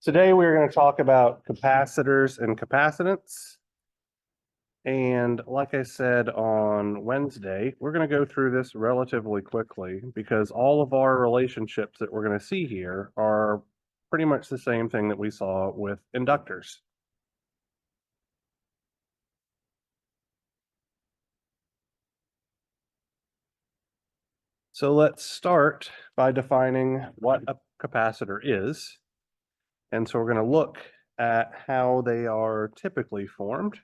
Today we're going to talk about capacitors and capacitance. And like I said on Wednesday, we're going to go through this relatively quickly because all of our relationships that we're going to see here are pretty much the same thing that we saw with inductors. So let's start by defining what a capacitor is. And so we're going to look at how they are typically formed.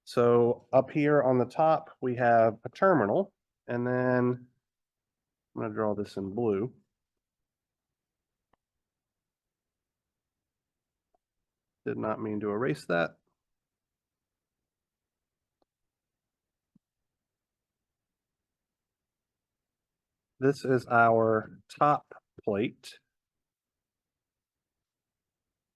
So up here on the top, we have a terminal, and then I'm going to draw this in blue. Did not mean to erase that. This is our top plate.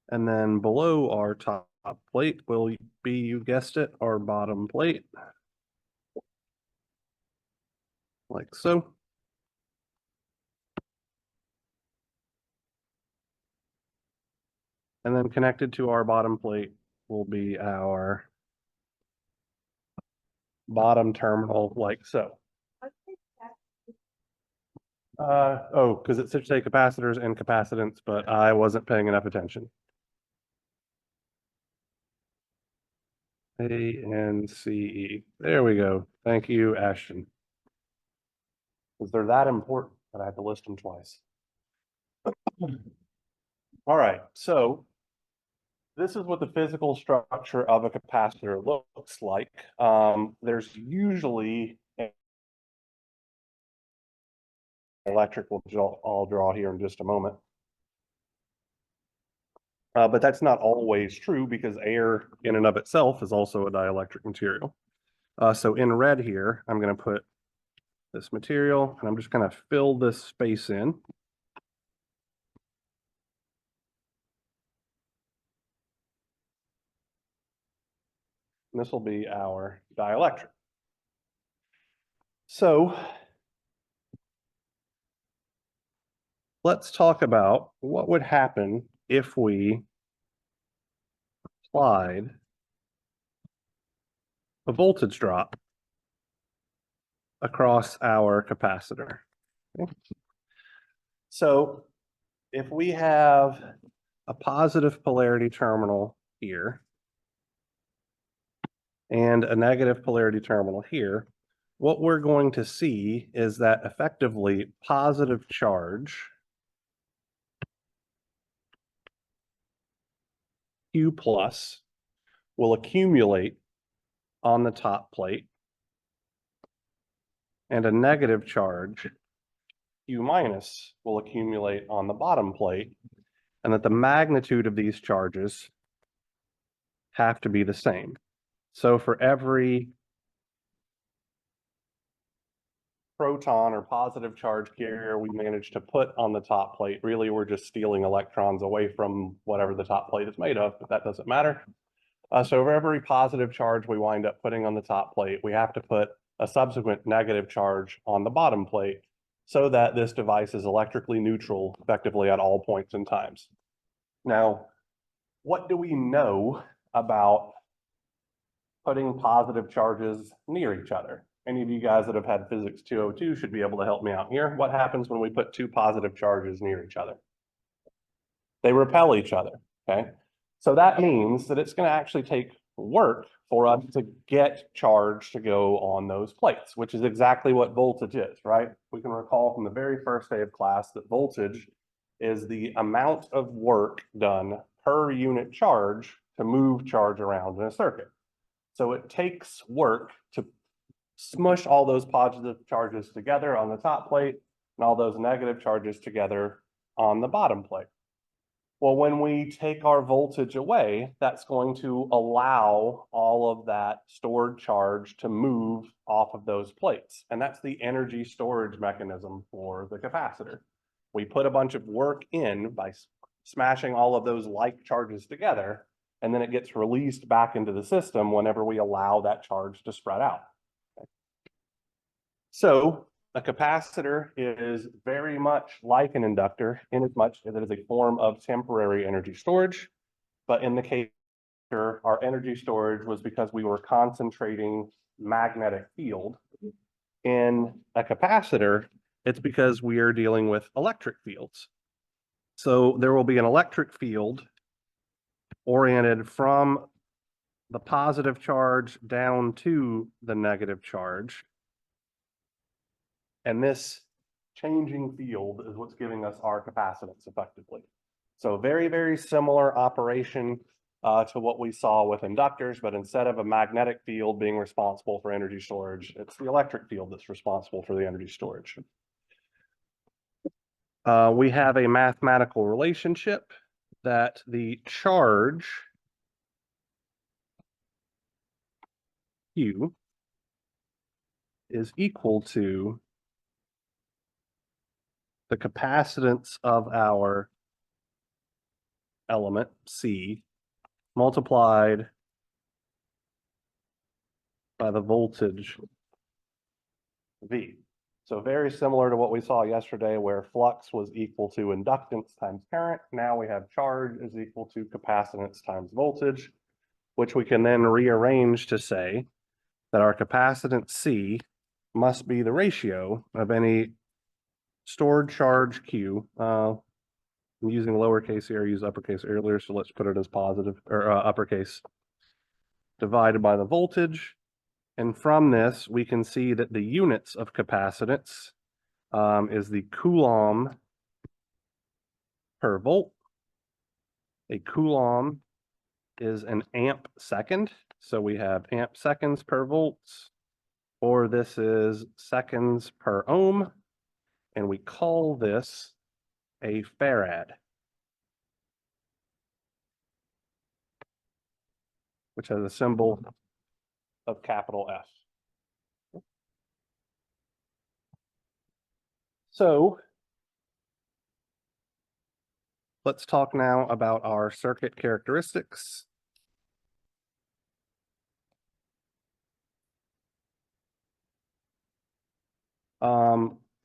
And then below our top plate will be, you guessed it, our bottom plate. Like so. And then connected to our bottom plate will be our bottom terminal, like so. Because it should say capacitors and capacitance, but I wasn't paying enough attention. ANCE. There we go. Thank you, Ashton. Because they're that important that I had to list them twice. All right, so this is what the physical structure of a capacitor looks like. There's usually electric, which I'll draw here in just a moment. But that's not always true because air in and of itself is also a dielectric material. So in red here, I'm going to put this material and I'm just going to fill this space in. And this will be our dielectric. So let's talk about what would happen if we applied a voltage drop across our capacitor. Okay. So if we have a positive polarity terminal here and a negative polarity terminal here, what we're going to see is that effectively positive charge Q plus will accumulate on the top plate and a negative charge Q minus will accumulate on the bottom plate, and that the magnitude of these charges have to be the same. So for every proton or positive charge carrier we manage to put on the top plate, really we're just stealing electrons away from whatever the top plate is made of, but that doesn't matter. So for every positive charge we wind up putting on the top plate, we have to put a subsequent negative charge on the bottom plate so that this device is electrically neutral effectively at all points and times. Now, what do we know about putting positive charges near each other? Any of you guys that have had physics 202 should be able to help me out here. What happens when we put two positive charges near each other? They repel each other, okay? So that means that it's going to actually take work for us to get charge to go on those plates, which is exactly what voltage is, right? We can recall from the very first day of class that voltage is the amount of work done per unit charge to move charge around in a circuit. So it takes work to smush all those positive charges together on the top plate and all those negative charges together on the bottom plate. Well, when we take our voltage away, that's going to allow all of that stored charge to move off of those plates. And that's the energy storage mechanism for the capacitor. We put a bunch of work in by smashing all of those like charges together, and then it gets released back into the system whenever we allow that charge to spread out. Okay. So A capacitor is very much like an inductor in as much as it is a form of temporary energy storage. But in the case here, our energy storage was because we were concentrating magnetic field. In a capacitor, it's because we are dealing with electric fields. So there will be an electric field oriented from the positive charge down to the negative charge. And this changing field is what's giving us our capacitance effectively. So very, very similar operation to what we saw with inductors, but instead of a magnetic field being responsible for energy storage, it's the electric field that's responsible for the energy storage. We have a mathematical relationship that the charge Q is equal to the capacitance of our element C multiplied by the voltage V. So very similar to what we saw yesterday where flux was equal to inductance times current. Now we have charge is equal to capacitance times voltage, which we can then rearrange to say that our capacitance C must be the ratio of any stored charge Q. I'm using lowercase here, I used uppercase earlier, so let's put it as positive or uppercase, divided by the voltage. And from this, we can see that the units of capacitance is the coulomb per volt. A coulomb is an amp second. So we have amp seconds per volts, or this is seconds per ohm. And we call this a farad, which has a symbol of capital F. So let's talk now about our circuit characteristics.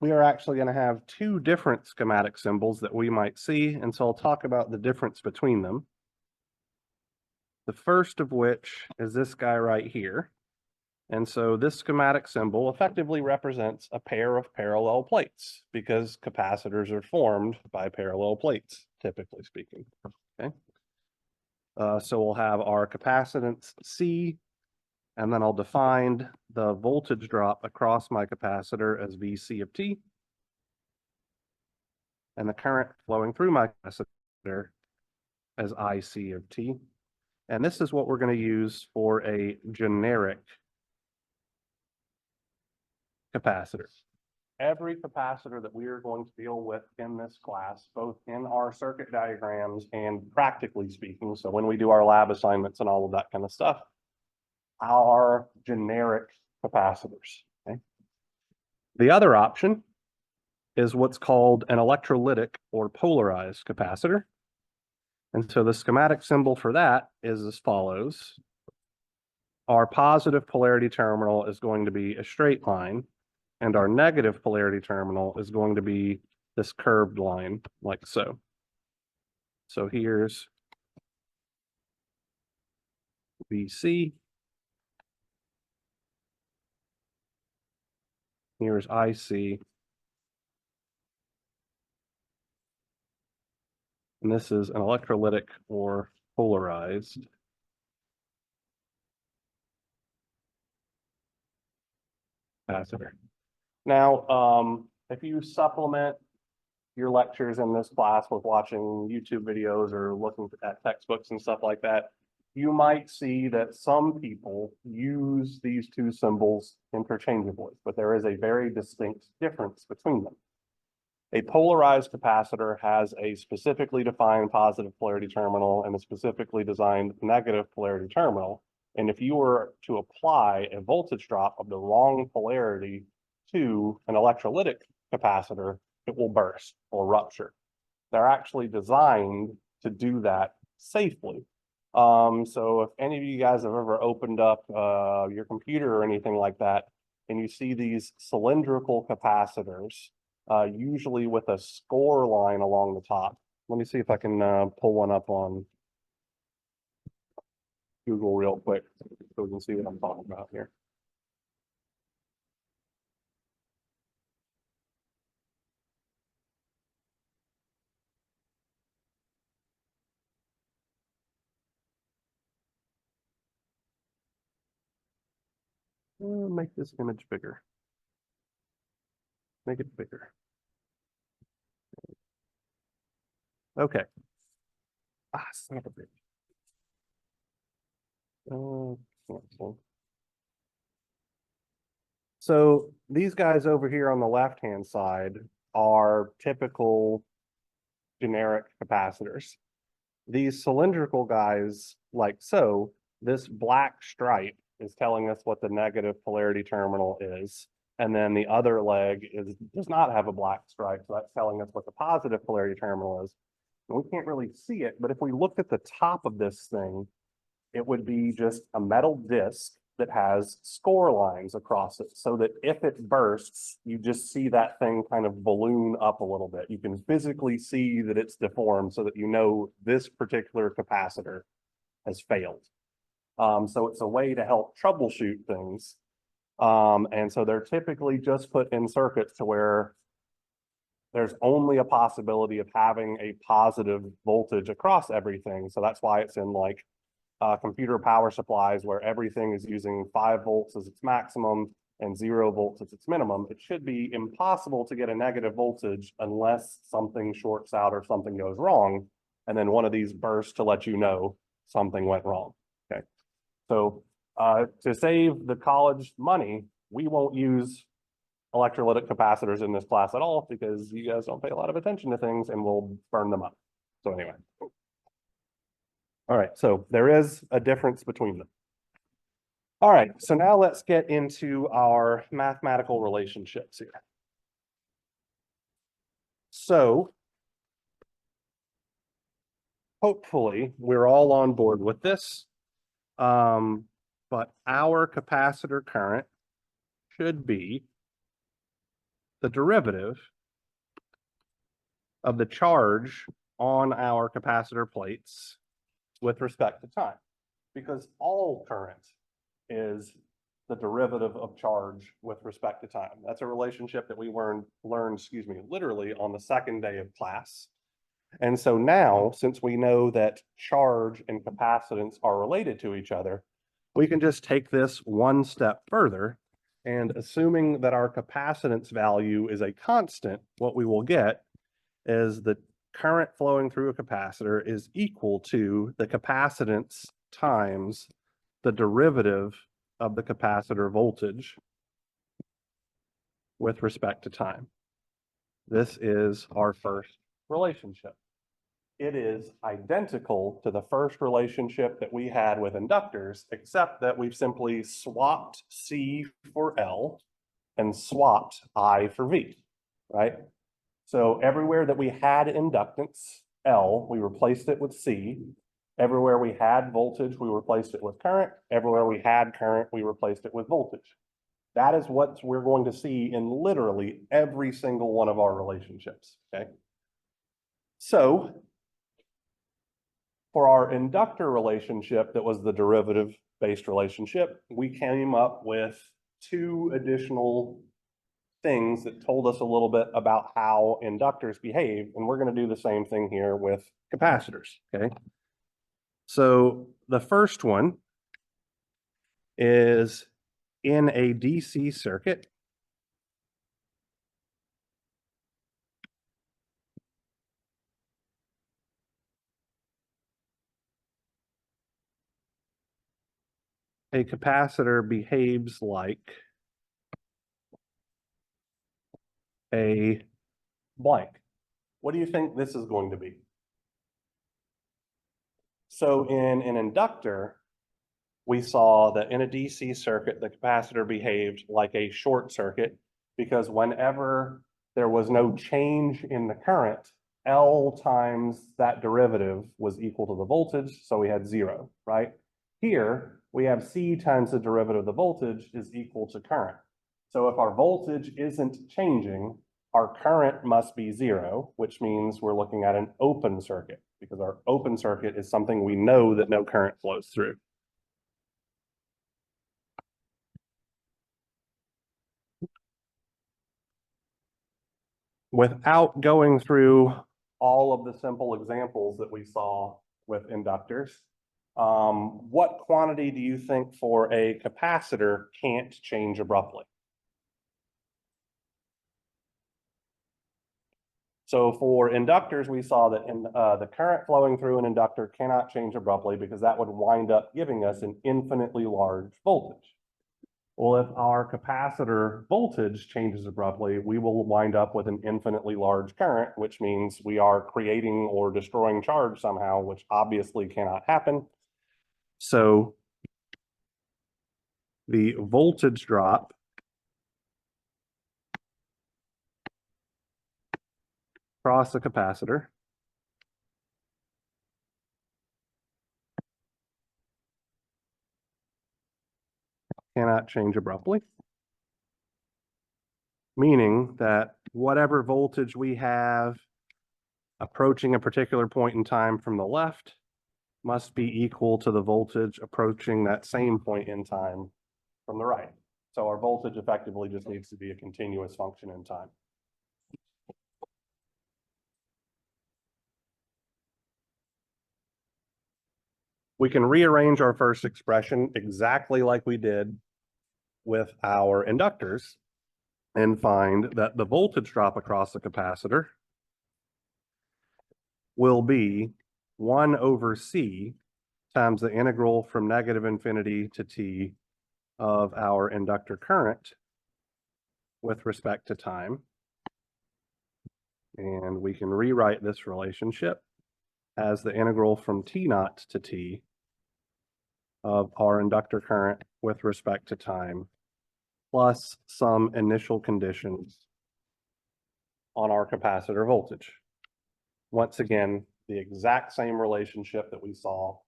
We are actually going to have two different schematic symbols that we might see, and so I'll talk about the difference between them. The first of which is this guy right here. And so this schematic symbol effectively represents a pair of parallel plates because capacitors are formed by parallel plates, typically speaking. Okay. So we'll have our capacitance C, and then I'll define the voltage drop across my capacitor as VC of T, and the current flowing through my capacitor as IC of T. And this is what we're going to use for a generic capacitor. Every capacitor that we are going to deal with in this class, both in our circuit diagrams and practically speaking, so when we do our lab assignments and all of that kind of stuff, are generic capacitors. Okay? The other option is what's called an electrolytic or polarized capacitor. And so the schematic symbol for that is as follows. Our positive polarity terminal is going to be a straight line, and our negative polarity terminal is going to be this curved line like so. So here's VC. Here's IC. And this is an electrolytic or polarized capacitor. Now, if you supplement your lectures in this class with watching YouTube videos or looking at textbooks and stuff like that, you might see that some people use these two symbols interchangeably, but there is a very distinct difference between them. A polarized capacitor has a specifically defined positive polarity terminal and a specifically designed negative polarity terminal. And if you were to apply a voltage drop of the wrong polarity to an electrolytic capacitor, it will burst or rupture. They're actually designed to do that safely. So if any of you guys have ever opened up your computer or anything like that, and you see these cylindrical capacitors, usually with a score line along the top. Let me see if I can pull one up on Google real quick so we can see what I'm talking about here. Make this image bigger. Make it bigger. Okay. Son of a bitch. Cancel. So these guys over here on the left-hand side are typical generic capacitors. These cylindrical guys, like so, this black stripe is telling us what the negative polarity terminal is. And then the other leg does not have a black stripe, so that's telling us what the positive polarity terminal is. And we can't really see it, but if we looked at the top of this thing, it would be just a metal disc that has score lines across it, so that if it bursts, you just see that thing kind of balloon up a little bit. You can physically see that it's deformed so that you know this particular capacitor has failed. So it's a way to help troubleshoot things. And so they're typically just put in circuits to where there's only a possibility of having a positive voltage across everything. So that's why it's in like computer power supplies where everything is using 5 volts as its maximum and 0 volts as its minimum. It should be impossible to get a negative voltage unless something shorts out or something goes wrong. And then one of these bursts to let you know something went wrong. Okay. So to save the college money, we won't use electrolytic capacitors in this class at all because you guys don't pay a lot of attention to things and we'll burn them up. So anyway. All right, so there is a difference between them. All right, so now let's get into our mathematical relationships here. So hopefully we're all on board with this. But our capacitor current should be the derivative of the charge on our capacitor plates with respect to time, because all current is the derivative of charge with respect to time. That's a relationship that we learned, literally on the second day of class. And so now, since we know that charge and capacitance are related to each other, we can just take this one step further, and assuming that our capacitance value is a constant, what we will get is the current flowing through a capacitor is equal to the capacitance times the derivative of the capacitor voltage with respect to time. This is our first relationship. It is identical to the first relationship that we had with inductors, except that we've simply swapped C for L and swapped I for V, right? So everywhere that we had inductance, L, we replaced it with C. Everywhere we had voltage, we replaced it with current. Everywhere we had current, we replaced it with voltage. That is what we're going to see in literally every single one of our relationships, okay? So for our inductor relationship that was the derivative-based relationship, we came up with 2 additional things that told us a little bit about how inductors behave, and we're going to do the same thing here with capacitors, okay? So the first one is in a DC circuit, a capacitor behaves like a blank. What do you think this is going to be? So in an inductor, we saw that in a DC circuit, the capacitor behaved like a short circuit because whenever there was no change in the current, L times that derivative was equal to the voltage, so we had 0, right? Here, we have C times the derivative of the voltage is equal to current. So if our voltage isn't changing, our current must be zero, which means we're looking at an open circuit, because our open circuit is something we know that no current flows through. Without going through all of the simple examples that we saw with inductors, what quantity do you think for a capacitor can't change abruptly? So for inductors, we saw that the current flowing through an inductor cannot change abruptly because that would wind up giving us an infinitely large voltage. Well, if our capacitor voltage changes abruptly, we will wind up with an infinitely large current, which means we are creating or destroying charge somehow, which obviously cannot happen. So the voltage drop across the capacitor cannot change abruptly, meaning that whatever voltage we have approaching a particular point in time from the left must be equal to the voltage approaching that same point in time from the right. So our voltage effectively just needs to be a continuous function in time. We can rearrange our first expression exactly like we did with our inductors and find that the voltage drop across the capacitor will be 1 over C times the integral from negative infinity to t of our inductor current with respect to time. And we can rewrite this relationship as the integral from t naught to t of our inductor current with respect to time, plus some initial conditions on our capacitor voltage. Once again, the exact same relationship that we saw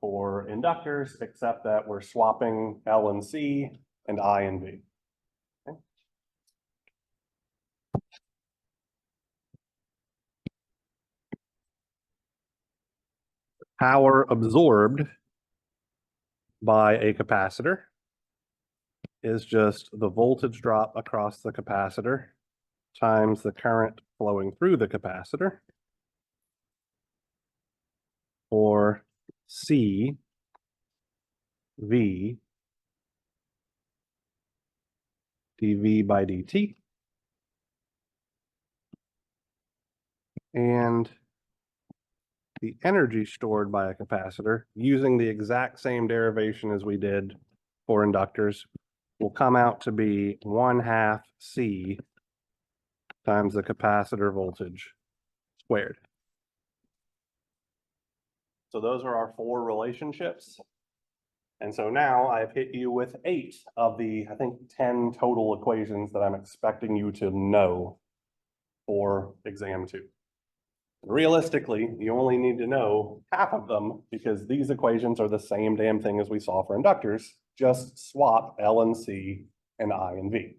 for inductors, except that we're swapping L and C and I and V. Okay. Power absorbed by a capacitor is just the voltage drop across the capacitor times the current flowing through the capacitor, or C V dV by dt. And the energy stored by a capacitor, using the exact same derivation as we did for inductors, will come out to be 1/2 C times the capacitor voltage squared. So those are our 4 relationships. And so now I've hit you with 8 of the, I think, 10 total equations that I'm expecting you to know for exam 2. Realistically, you only need to know half of them because these equations are the same damn thing as we saw for inductors, just swap L and C and I and V.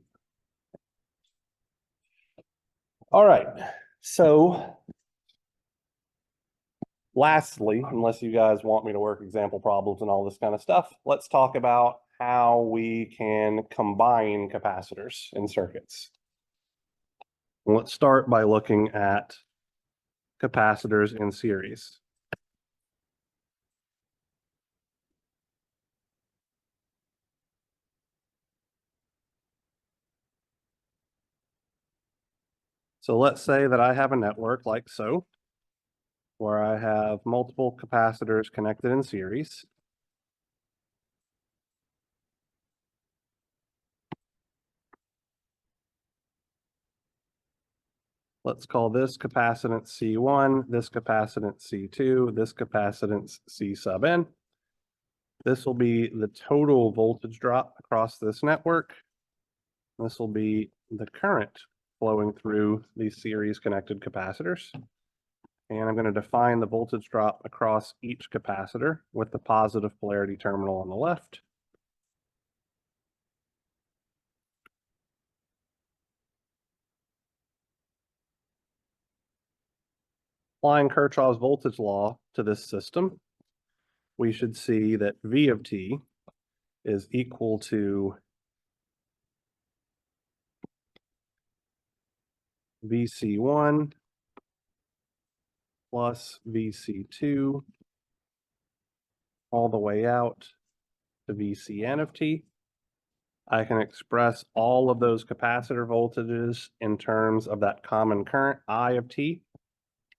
All right, so lastly, unless you guys want me to work example problems and all this kind of stuff, let's talk about how we can combine capacitors in circuits. Let's start by looking at capacitors in series. So let's say that I have a network like so, where I have multiple capacitors connected in series. Let's call this capacitance C1, this capacitance C2, this capacitance C sub n. This will be the total voltage drop across this network. This will be the current flowing through these series connected capacitors. And I'm going to define the voltage drop across each capacitor with the positive polarity terminal on the left Applying Kirchhoff's voltage law to this system, we should see that V of t is equal to VC1 plus VC2 all the way out to VCN of t. I can express all of those capacitor voltages in terms of that common current I of t.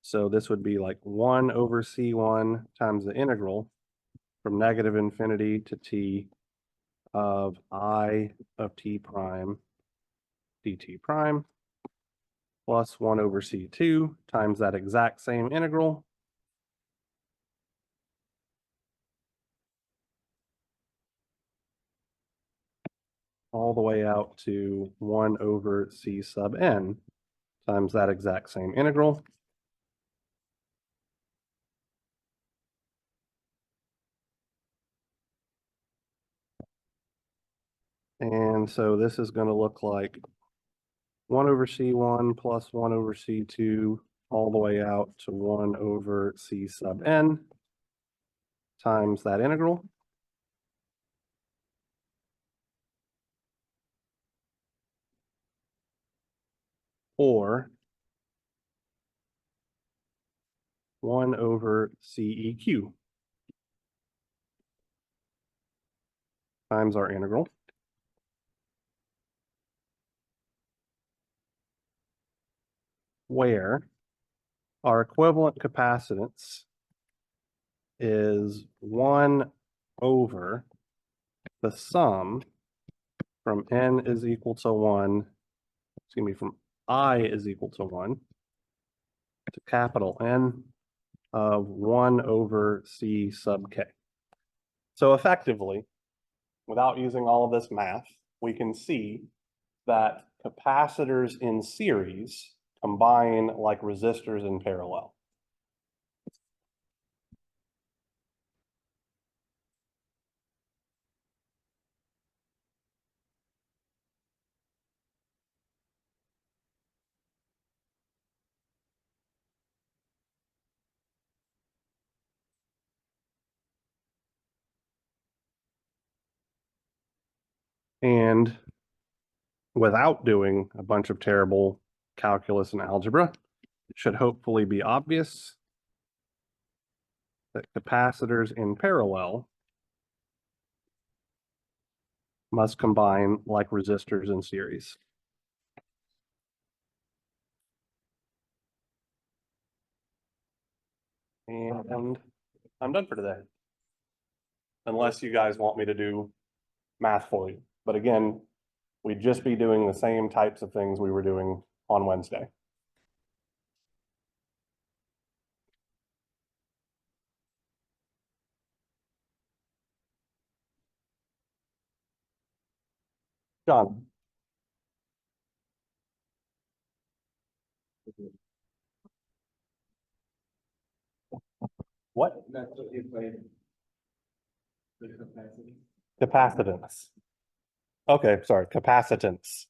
So this would be like 1 over C1 times the integral from negative infinity to t of I of t prime dt prime plus 1 over C2 times that exact same integral all the way out to 1 over C sub n times that exact same integral. And so this is going to look like 1 over C1 plus 1 over C2 all the way out to 1 over C sub n times that integral. Or 1 over CEQ times our integral. Where our equivalent capacitance is 1 over the sum from n is equal to 1, excuse me, from I is equal to 1 to capital N of 1 over C sub k. So effectively, without using all of this math, we can see that capacitors in series combine like resistors in parallel. And without doing a bunch of terrible calculus and algebra, it should hopefully be obvious that capacitors in parallel must combine like resistors in series. And I'm done for today. Unless you guys want me to do math for you. But again, we'd just be doing the same types of things we were doing on Wednesday. John. What? Capacitance. Okay, sorry, capacitance.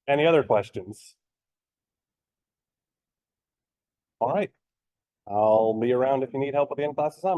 Any other questions? All right. I'll be around if you need help with the in-class assignment.